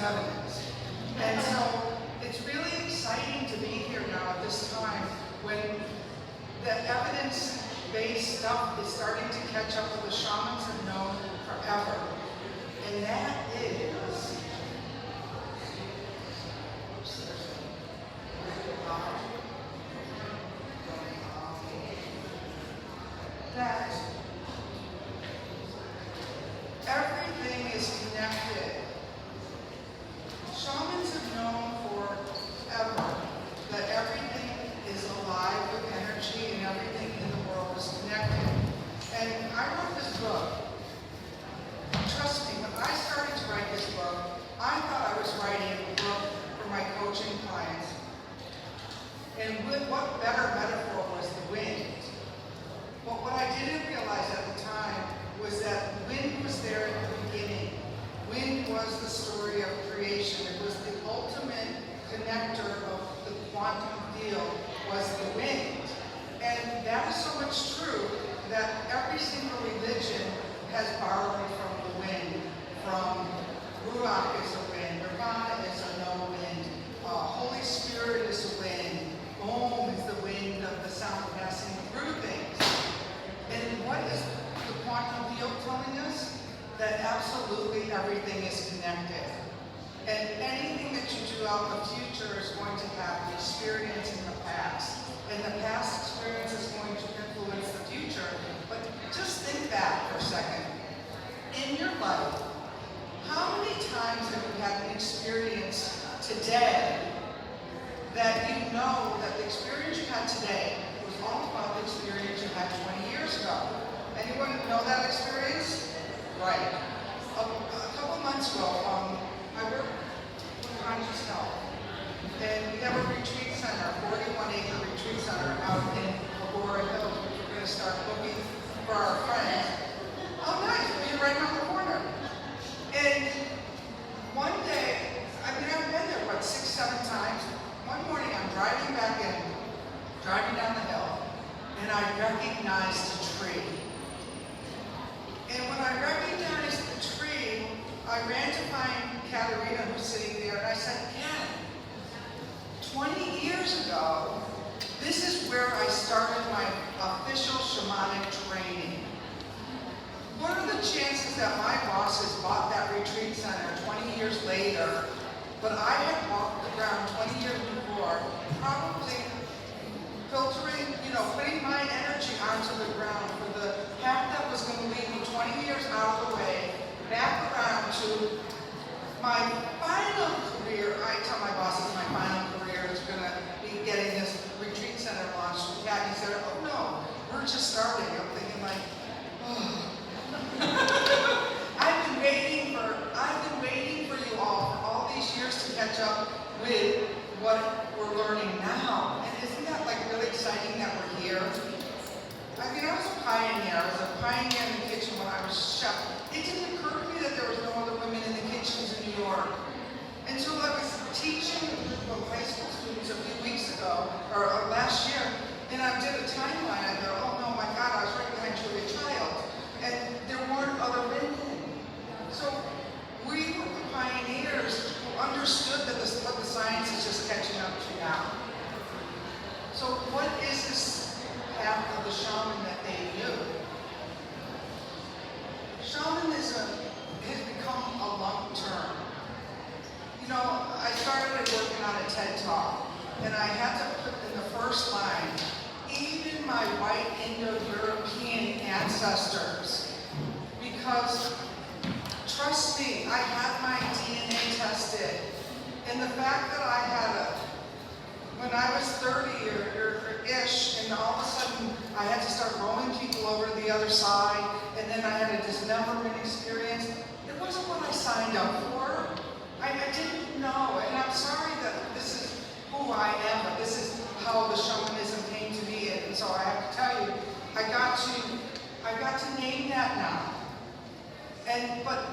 evidence. And so it's really exciting to be here now at this time when the evidence-based stuff is starting to catch up with the shamans have known forever. And that is that everything is connected. Shamans have known forever that everything is alive with energy and everything in the world is connected. And I wrote this book. Trust me, when I started to write this book, I thought I was writing a book for my coaching clients. And what better metaphor was the wind? But what I didn't realize at the time was that wind was there at the beginning. Wind was the story of creation. It was the ultimate connector of the quantum field, was the wind. And that is so much true that every single religion has borrowed from the wind. From Ruach is a wind, Nirvana is a no wind, Holy Spirit is a wind, Om is the wind of the sound passing through things. And what is the quantum field telling us? That absolutely everything is connected. And anything that you do out in the future is going to have the experience in the past. And the past experience is going to influence the future. But just think back for a second. In your life, how many times have you had an experience today that you know that the experience you had today was all about the experience you had 20 years ago? Anyone know that experience? Right. A couple months ago, I work with Conscious Health, and we have a retreat center, a 41-acre retreat center out in Aurora Hills, which we're going to start booking for our friends. Oh, nice, we're right around the corner. And one day, I mean, I've been there, what, 6-7 times. One morning, I'm driving down the hill, and I recognized a tree. And when I recognized the tree, I ran to find Katerina, who's sitting there, and I said, Kat, 20 years ago, this is where I started my official shamanic training. What are the chances that my bosses bought that retreat center 20 years later, but I had walked the ground 20 years before, probably filtering, putting my energy onto the ground for the path that was going to lead me 20 years out of the way, back around to my final career. I tell my bosses my final career is going to be getting this retreat center launched. He said, oh no, we're just starting. I'm thinking like, oh. I've been waiting for you all these years to catch up with what we're learning now. And isn't that like really exciting that we're here? I mean, I was a pioneer. I was a pioneer in the kitchen when I was chef. It didn't occur to me that there was no other women in the kitchens in New York. Until I was teaching a group of high school students a few weeks ago, or last year, and I did a timeline. I go, oh no, my God, I was right behind Julia Child. And there weren't other women. So we were the pioneers who understood that what the science is just catching up to now. So what is this path of the shaman that they knew? Shamanism has become a long term. I started working on a TED Talk, and I had to put in the first line, even my white Indo-European ancestors, because trust me, I had my DNA tested, and the fact that I had when I was 30 or ish, and all of a sudden I had to start rolling people over to the other side, and then I had a dismemberment experience, it wasn't what I signed up for. I didn't know, and I'm sorry that this is who I am, but this is how the shamanism came to be, and so I have to tell you, I got to name that now. But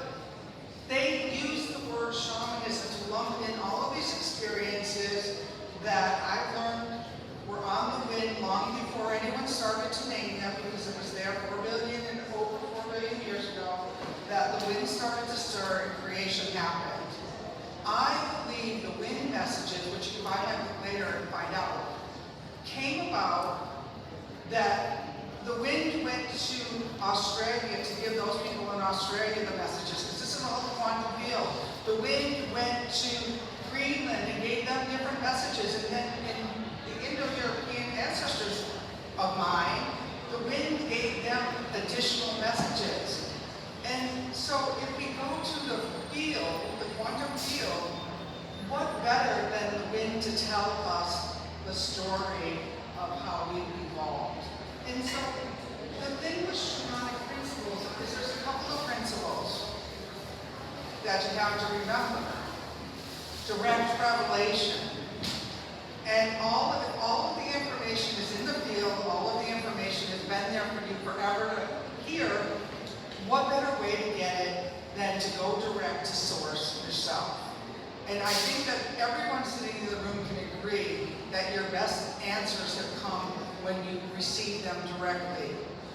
they use the word shamanism to lump in all of these experiences that I've learned were on the wind long before anyone started to name them, because it was there 4 billion and over 4 billion years ago that the wind started to stir and creation happened. messages, which you might have to later and find out, came about that the wind went to Australia to give those people in Australia the messages, because this is all the quantum field. The wind went to Greenland and gave them different messages, and then in the Indo-European ancestors of mine, the wind gave them additional messages. And so if we go to the field, the quantum field, what better than the wind to tell us the story of how we've evolved? And so the thing with shamanic principles is there's a couple of principles that you have to remember. Direct revelation. And all of the information is in the field, all of the information has been there for you forever to hear. What better way to get it than to go direct to source yourself? And I think that everyone sitting in the room can agree that your best answers have come when you receive them directly.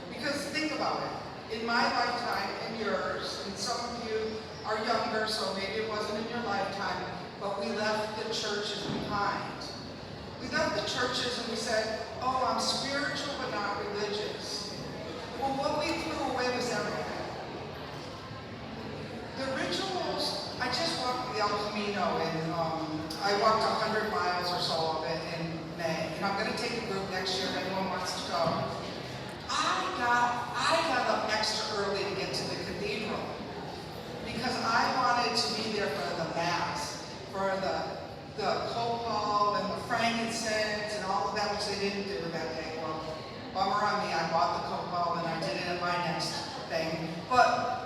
Because think about it. In my lifetime, in yours, and some of you are younger, so maybe it wasn't in your lifetime, but we left the churches behind. We left the churches and we said, oh, I'm spiritual but not religious. Well, what we threw away was everything. The rituals, I just walked the El Camino and I walked 100 miles or so of it in May. And I'm going to take a group next year if anyone wants to go. I got up extra early to get to the cathedral because I wanted to be there for the mass, for the copal and the frankincense and all of that, which they didn't do that day. Well, bummer on me, I bought the copal and I did it at my next thing. But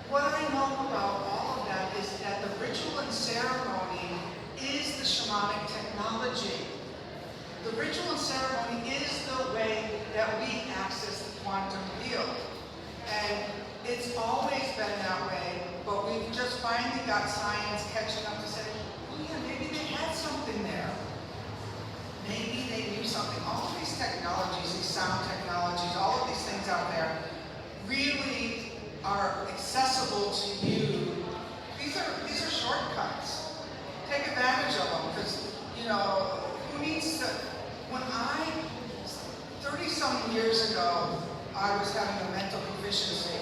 what I know about all of that is that the ritual and ceremony is the shamanic technology. The ritual and ceremony is the way that we access the quantum field. And it's always been that way, but we've just finally got science catching up to say, oh yeah, maybe they had something there. Maybe they knew something. All of these technologies, these sound technologies, all of these things out there really are accessible to you. These are shortcuts. Take advantage of them because, you know, who needs to, when 30-some years ago, I was having a mental deficiency.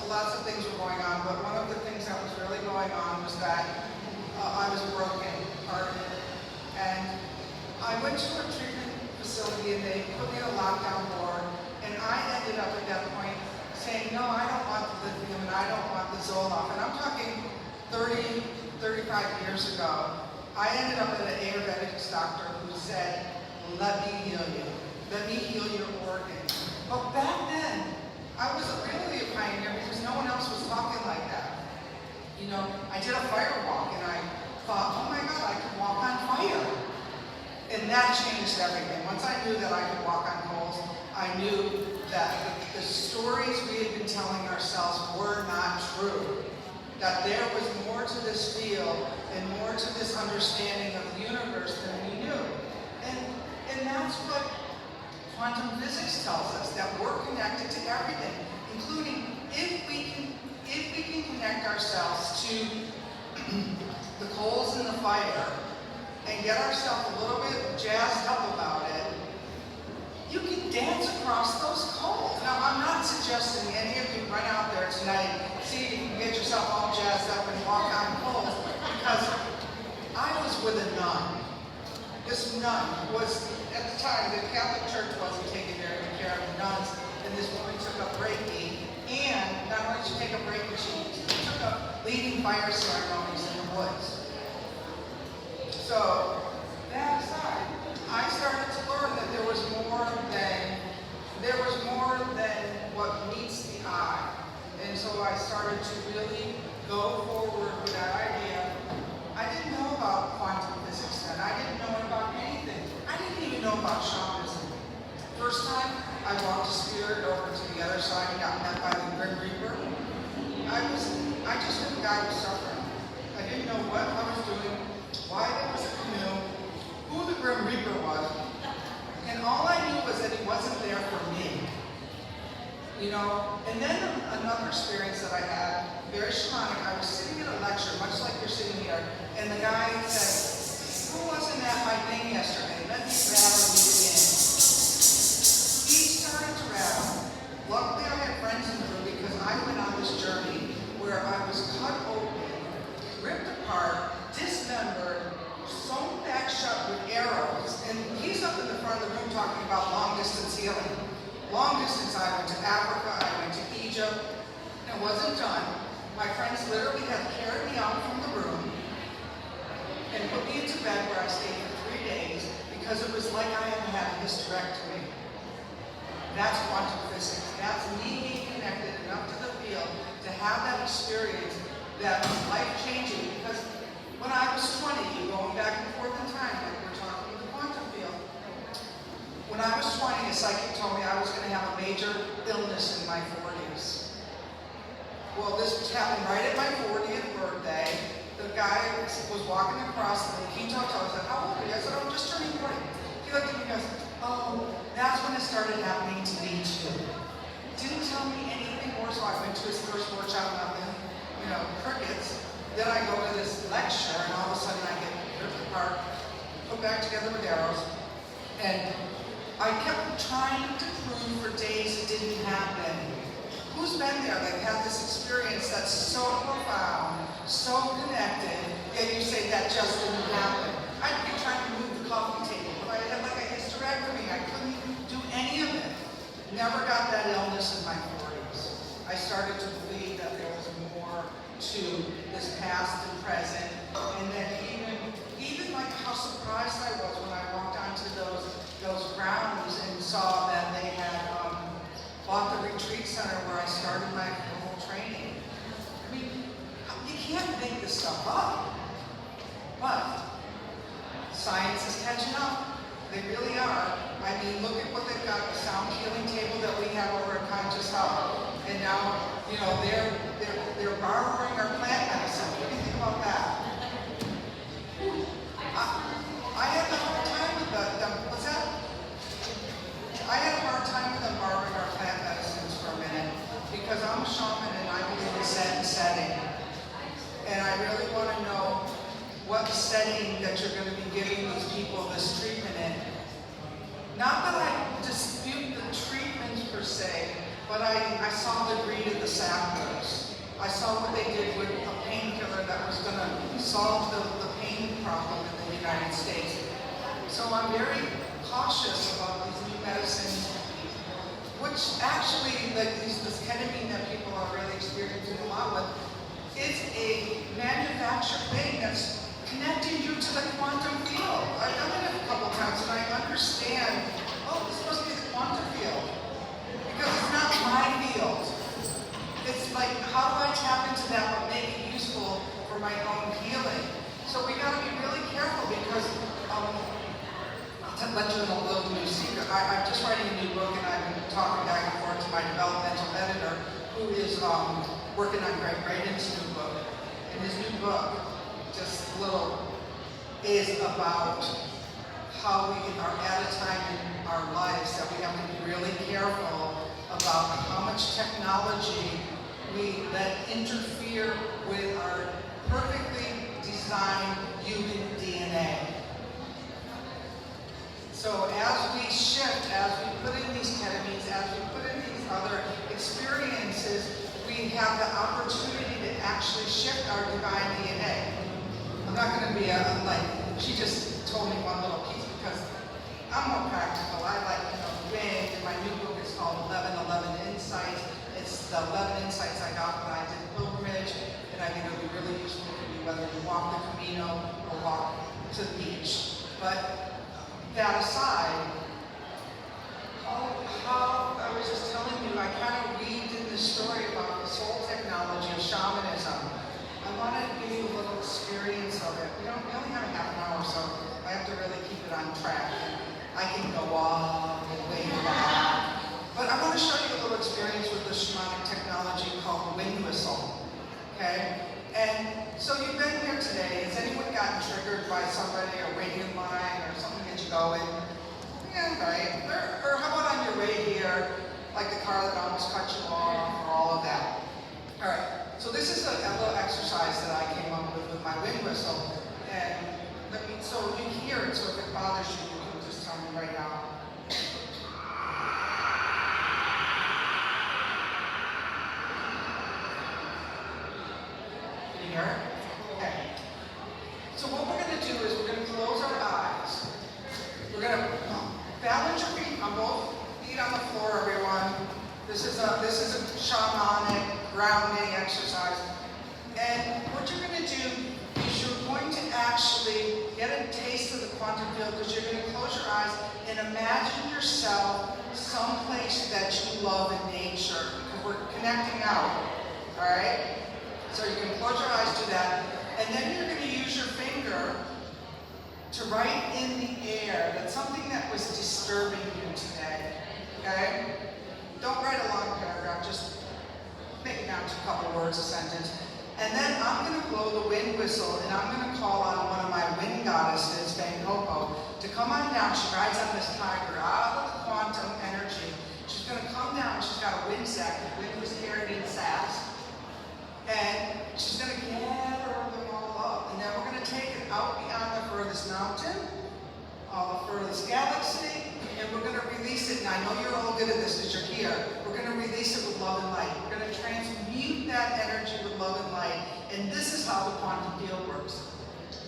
Lots of things were going on, but one of the things that was really going on was that I was broken, hearted, and I went to a treatment facility and they put me in a lockdown ward, and I ended up at that point saying, no, I don't want the lithium and I don't want the Zoloft. And I'm talking 30, 35 years ago. I ended up at an Ayurvedic doctor who said, let me heal you. Let me heal your organs. But back then, I was really a pioneer because no one else was talking like that. You know, I did a fire walk and I thought, oh my God, I could walk on fire. And that changed everything. Once I knew that I could walk on coals, I knew that the stories we had been telling ourselves were not true. That there was more to this field and more to this understanding of the universe than we knew. And that's what quantum physics tells us, that we're connected to everything, including if we can connect ourselves to the coals in the fire and get ourselves a little bit jazzed up about it, you can dance across those coals. Now, I'm not suggesting any of you run out there tonight, see if you can get yourself all jazzed up and walk on coals, because I was with a nun. This nun was, at the time, the Catholic Church wasn't taking very good care of the nuns, and this woman took up Reiki, and not only did she take up Reiki, she took up leading fire ceremonies in the woods. So, that aside, I started to learn that there was more than what meets the eye. And so I started to really go forward with that idea. I didn't know about quantum physics then. I didn't know about anything. I didn't even know about shamanism. First time I walked a spirit over to the other side and got met by the Grim Reaper. I just knew the guy was suffering. I didn't know what I was doing, why there was a canoe, who the Grim Reaper was. And all I knew was that he wasn't there for me. You know, and then another experience that I had, very shamanic, I was sitting at a lecture, much like you're sitting here, and the the guy said, who wasn't at my thing yesterday? Let me rattle you in. He started to rattle. Luckily I had friends in the room because I went on this journey where I was cut open, ripped apart, dismembered, sewn back shut with arrows, and he's up in the front of the room talking about long distance healing. Long distance, I went to Africa, I went to Egypt, and it wasn't done. My friends literally had carried me out from the room and put me into bed where I stayed for 3 days because it was like I had had a hysterectomy. That's quantum physics. That's me being connected enough to the field to have that experience that was life-changing. Because when I was 20, going back and forth in time, like we're talking with the quantum field, when I was 20, a psychic told me I was going to have a major illness in my 40s. Well, this happened right at my 40th birthday. The guy was walking across the Quinto. I said, how old are you? I said, I'm just turning 40. He looked at me and goes, oh, that's when it started happening to me too. Didn't tell me anything more, so I went to his first workshop and I'm in, crickets. Then I go to this lecture and all of a sudden I get ripped apart, put back together with arrows. And I kept trying to prove for days it didn't happen. Who's been there that had this experience that's so profound, so connected, yet you say that just didn't happen? I'd be trying to move the coffee table, but I had like a hysterectomy. I couldn't do any of it. Never got that illness in my 40s. I started to believe that there was more to this past and present, and then even like how surprised I was when I walked onto those grounds and saw that they had bought the retreat center where I started my formal training. I mean, you can't make this stuff up. But science is catching up. They really are. I mean, look at what they've got, the sound healing table that we have over at Conscious Health. And now, they're borrowing our plant medicine. What do you think about that? I had a hard time with them. What's that? I had a hard time with them borrowing our plant medicines for a minute because I'm a shaman and I believe in set and setting. And I really want to know what setting that you're going to be giving these people this treatment in. Not that I dispute the treatments per se, but I saw the greed of the sappers. I saw what they did with a painkiller that was going to solve the pain problem in the United States. So I'm very cautious about these new medicines, which actually, like this ketamine that people are really experiencing a lot with, is a manufactured thing that's connecting you to the quantum field. I've done it a couple times and I understand, oh, this must be the quantum field. Because it's not my field. It's like, how do I tap into that but make it useful for my own healing? So we gotta be really careful because, I'll let you in a little new secret. I'm just writing a new book and I've been talking back and forth to my developmental editor who is working on Greg Braden's new book. And his new book, just a little, is about how we are at a time in our lives that we have to be really careful about how much technology we let interfere with our perfectly designed human DNA. So as we shift, as we put in these ketamines, as we put in these other experiences, we have the opportunity to actually shift our divine DNA. I'm not going to be she just told me one little piece because I'm more practical. I like, big, and my new book is called 1111 Insights. It's the 11 insights I got when I did pilgrimage, and I think it'll be really useful for you whether you walk the Camino or walk to the beach. But that aside, how I was just telling you, I kind of weaved in this story about the soul technology of shamanism. I want to give you a little experience of it. We only have a half an hour, so I have to really keep it on track. I can go all the way back. But I want to show you a little experience with the shamanic technology called the wind whistle. Okay? And so you've been here today. Has anyone gotten triggered by somebody or waiting in line or something that you go in? Yeah, right. Or how about on your way here, like the car that almost cut you off or all of that? All right. So this is a little exercise that I came up with my wind whistle. this is a shamanic grounding exercise. And what you're going to do is you're going to actually get a taste of the quantum field because you're going to close your eyes and imagine yourself someplace that you love in nature. Because we're connecting out, all right? So you can close your eyes to that. And then you're going to use your finger to write in the air that's something that was disturbing you today, okay? Don't write a long paragraph, just make it down to a couple words, a sentence. And then I'm going to blow the wind whistle, and I'm going to call on one of my wind goddesses, Bangpopo, to come on down. She rides on this tiger out of the quantum energy. She's going to come down. She's got a wind sack. The wind was carried in sacks. And she's going to gather them all up. And then we're going to take it out beyond the furthest mountain, all the furthest galaxy, and we're going to release it. And I know you're all good at this because you're here. We're going to release it with love and light. We're going to transmute that energy with love and light. And this is how the quantum field works.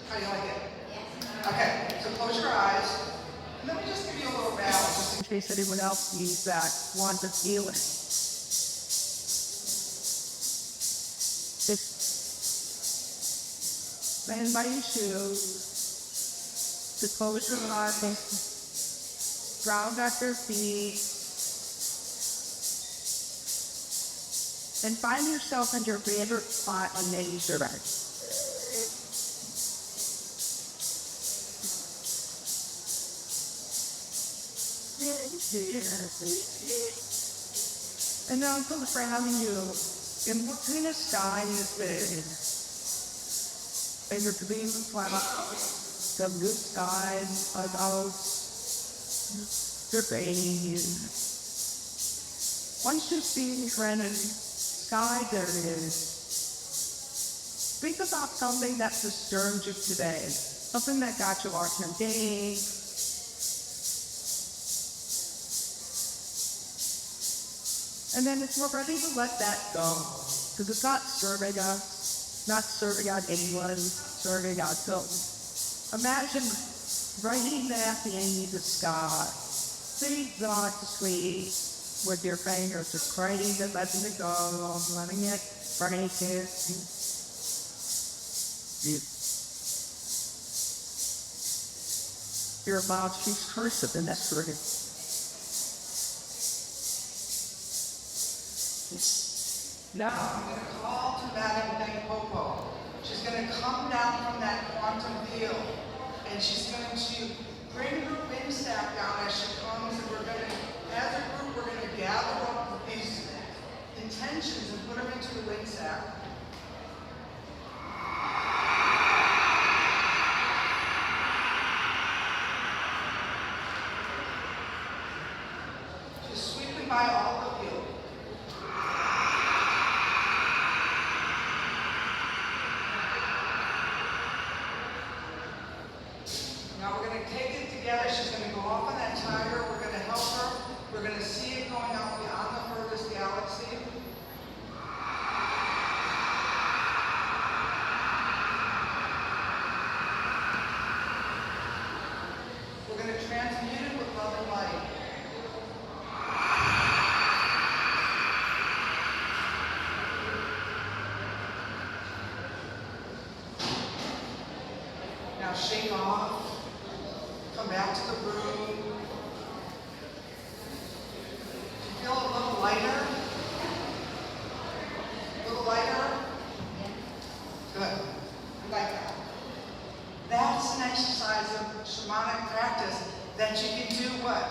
How do you like it? Yes. Okay, so close your eyes. And let me just give you a little balance, just in case anyone else needs that quantum feeling. I invite you to close your eyes, ground at your feet, and find yourself in your favorite spot on nature. And now I'm going to surround you, and what kind of sky is this? And your dreams like the blue skies about your face. Once you see the friend sky there is, think about something that disturbed you today, something that got you off your day. And then it's we're ready to let that go, because it's not serving us. Not serving out anyone, serving out so. Imagine writing that in the sky. Sitting God to sleep with your fingers, just writing it, letting it go, letting it break it. You're about to speak cursive, and that's right. Now, I'm going to call to Madame Bangpopo. She's going to come down from that quantum field, and she's going to bring her wind staff down as she comes, and we're going to, as a group, we're going to gather up these intentions and put them into the wind staff. Just sweeping by all the field. Now we're going to take it together. She's going to go off on that tiger. We're going to help her. We're going to see it going out beyond the furthest galaxy. We're going to transmute it with love and light. Now shake off. Come back to the room. Do you feel a little lighter? A little lighter? Good. I like that. That's an exercise of shamanic practice that you can do what?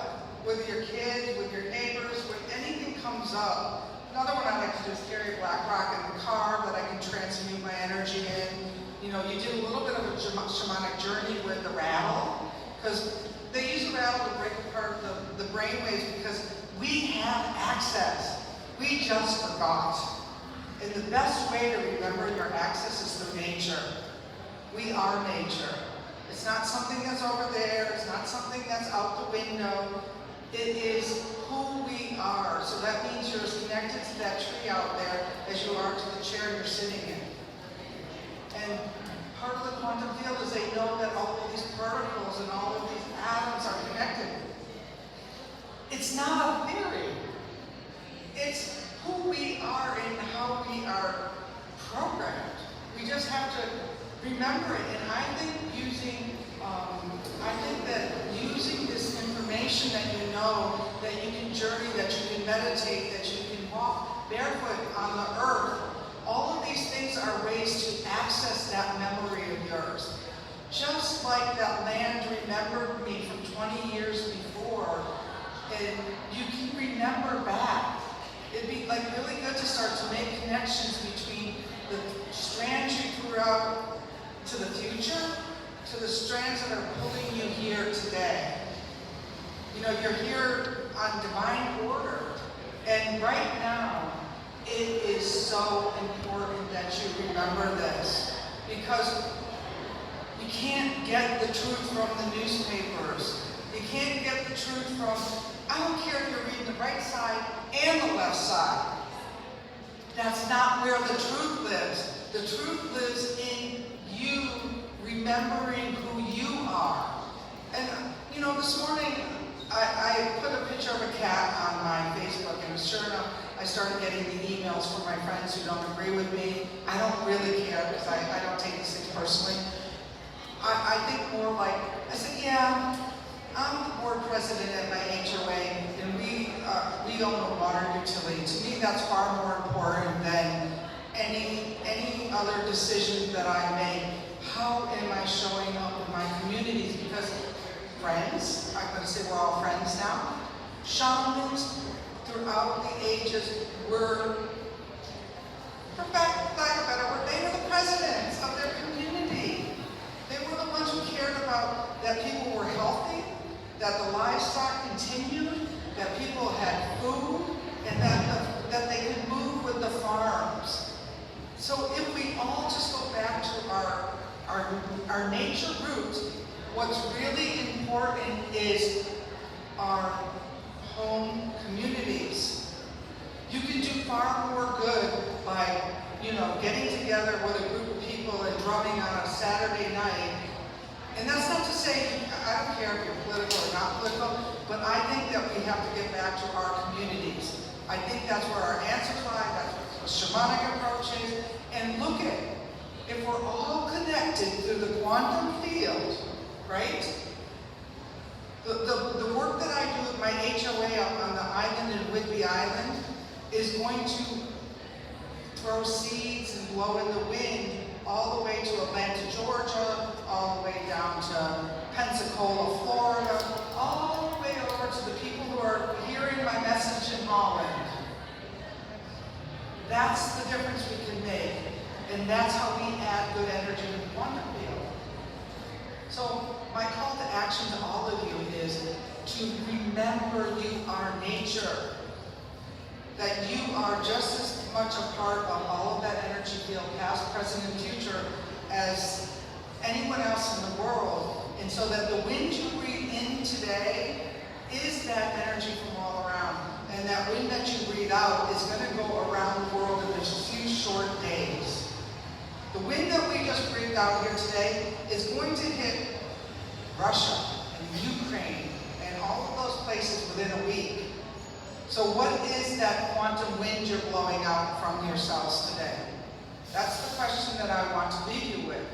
With your kids, with your neighbors, when anything comes up. Another one I like to do is carry a black rock in the car that I can transmute my energy in. You know, you do a little bit of a shamanic journey with the rattle. Because they use the rattle to break apart the brain waves because we have access. We just forgot. And the best way to remember your access is through nature. We are nature. It's not something that's over there. It's not something that's out the window. It is who we are. So that means you're as connected to that tree out there as you are to the chair you're sitting in. And part of the quantum field is they know that all of these particles and all of these atoms are connected. It's not a theory. It's who we are and how we are programmed. We just have to remember it. And I think that using this information that you know, that you can journey, that you can meditate, that you can walk barefoot on the earth, all of these things are ways to access that memory of yours. Just like that land remembered me from 20 years before, and you can remember back. It'd be like really good to start to make connections between the strands you threw out to the future, to the strands that are pulling you here today. You know, you're here on divine order, and right now, it is so important that you remember this, because you can't get the truth from the newspapers. You can't get the truth from, I don't care if you're reading the right side and the left side. That's not where the truth lives. The truth lives in you remembering who you are. And, you know, this morning, I put a picture of a cat on my Facebook, and sure enough, I started getting the emails from my friends who don't agree with me. I don't really care, because I don't take these things personally. I think more like, I said, yeah, I'm the board president at my HOA, and we own a water utility. To me, that's far more important than any other decision that I make. How am I showing up in my communities? Because friends, I'm going to say we're all friends now. Shamans throughout the ages were, for lack of a better word, they were the presidents of their community. They were the ones who cared about that people were healthy, that the livestock continued, that people had food, and that they could move with the farms. So if we all just go back to our nature roots, what's really important is our home communities. You can do far more good by, you know, getting together with a group of people and drumming on a Saturday night. And that's not to say, I don't care if you're political or not political, but I think that we have to get back to our communities. I think that's where our answers lie, that's what the shamanic approach is. And look at, if we're all connected through the quantum field, right? The work that I do with my HOA up on the island in Whidbey Island is going to throw seeds and blow in the wind all the way to Atlanta, Georgia, all the way down to Pensacola, Florida, all the way over to the people who are hearing my message in Holland. That's the difference we can make. And that's how we add good energy to the quantum field. So my call to action to all of you is to remember you are nature. That you are just as much a part of all of that energy field, past, present, and future, as anyone else in the world. And so that the wind you breathe in today is that energy from all around. And that wind that you breathe out is going to go around the world in just a few short days. The wind that we just breathed out here today is going to hit Russia and Ukraine and all of those places within a week. So what is that quantum wind you're blowing out from yourselves today? That's the question that I want to leave you with.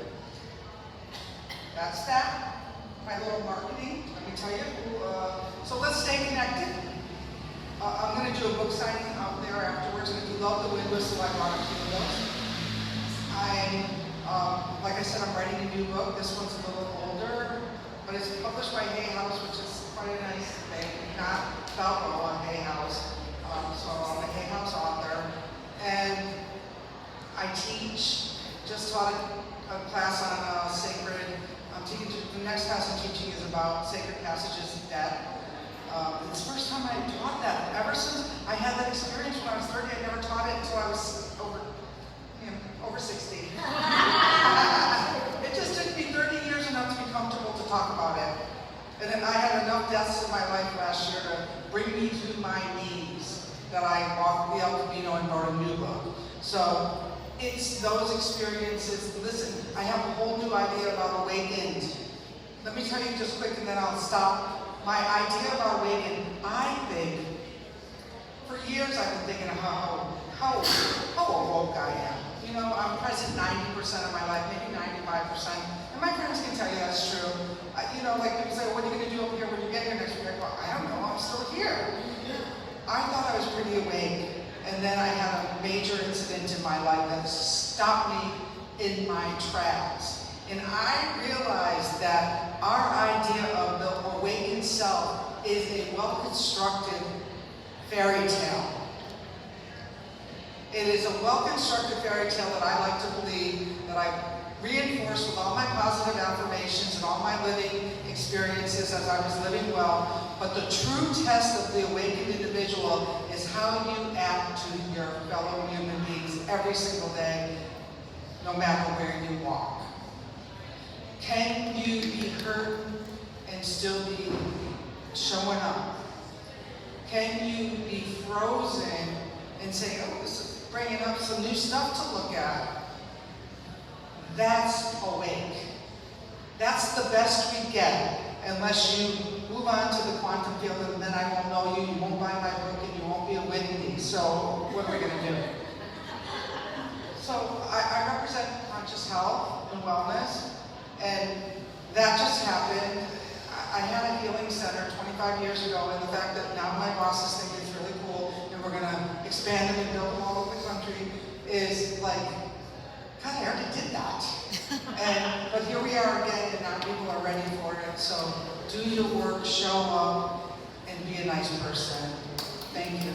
That's that. My little marketing, let me tell you. So let's stay connected. I'm going to do a book signing out there afterwards, and if you love the wind whistle, I brought a few of those. Like I said, I'm writing a new book. This one's a little older, but it's published by Hay House, which is quite a nice thing. Not Balboa, Hay House. So I'm a Hay House author. And I teach, just taught a class on sacred, the next class I'm teaching is about sacred passages of death. It's the first time I taught that. Ever since I had that experience when I was 30, I never taught it until I was over 60. It just took me 30 years enough to be comfortable to talk about it. And then I had enough deaths in my life last year to bring me to my knees that I walked the El Camino and wrote a new book. So it's those experiences. Listen, I have a whole new idea about awakened. Let me tell you just quick and then I'll stop. My idea about awakened, I think For years I've been thinking of how awoke I am. You know, I'm present 90% of my life, maybe 95%. And my friends can tell you that's true. You know, like people say, what are you going to do up here when you get here next week? I go, I don't know, I'm still here. I thought I was pretty awake. And then I had a major incident in my life that stopped me in my tracks. And I realized that our idea of the awakened self is a well-constructed fairy tale. It is a well-constructed fairy tale that I like to believe, that I reinforce with all my positive affirmations and all my living experiences as I was living well. But the true test of the awakened individual is how you act to your fellow human beings every single day, no matter where you walk. Can you be hurt and still be showing up? Can you be frozen and say, oh, this is bringing up some new stuff to look at? That's awake. That's the best we get, unless you move on to the quantum field, and then I won't know you, you won't buy my book, and you won't be with me. So what are we going to do? So I represent conscious health and wellness, and that just happened. I had a healing center 25 years ago, and the fact that now my bosses think it's really cool, and we're going to expand them and build them all over the country, is like, God, I already did that. But here we are again, and now people are ready for it. So do your work, show up, and be a nice person. Thank you.